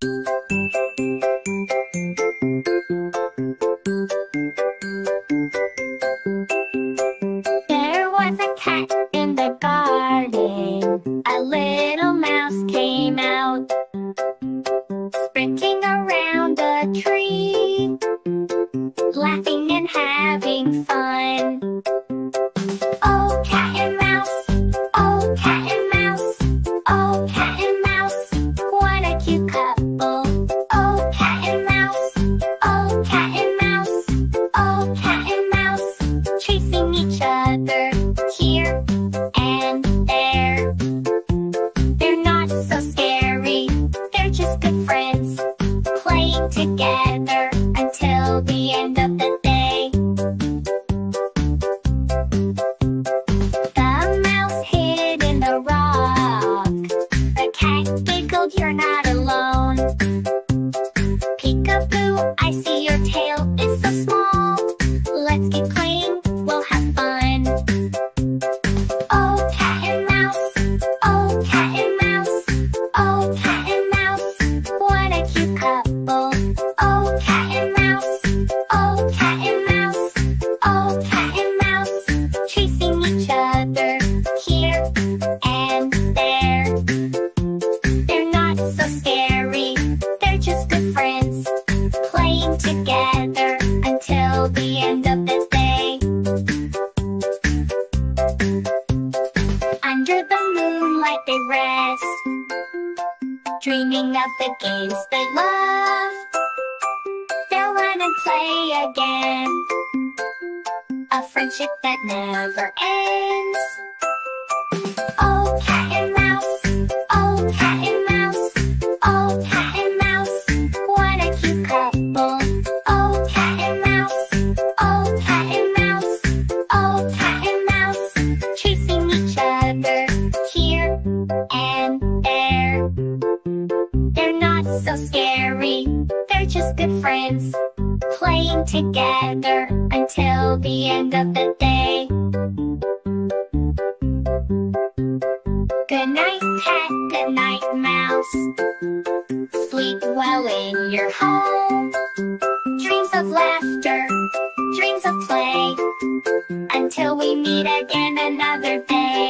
There was a cat in the garden. A little mouse came out, sprinting around a tree, laughing and having fun. Oh, cat and mouse, oh, cat and mouse, oh, cat and mouse, what a cute couple. Oh, cat and mouse, oh, cat and mouse, oh, cat and mouse, chasing each other here and there. They're not so scary, they're just good friends, playing together until the end of the day. The mouse hid in the rock. The cat giggled, you're not alone. Peekaboo, I see your tail is so small. Let's keep playing, we'll have fun. Oh, cat and mouse, oh, cat and mouse, oh, cat and mouse, what a cute couple. Oh, cat and mouse, oh, cat and mouse, oh, cat and mouse, chasing each other here and there. They're not so scary, they're just good friends, playing together until the end of the day. Under the moonlight they rest, dreaming of the games they love. They'll run and play again, a friendship that never ends. Oh, cat and mouse, oh, cat and mouse, oh, cat and mouse, what a cute couple. Oh, cat and mouse, oh, cat and mouse, oh, cat and mouse, chasing each other here and there. They're not so scary, they're just good friends, playing together until the end of the day. Good night, cat, good night, mouse. Sleep well in your home. Dreams of laughter, dreams of play, until we meet again another day.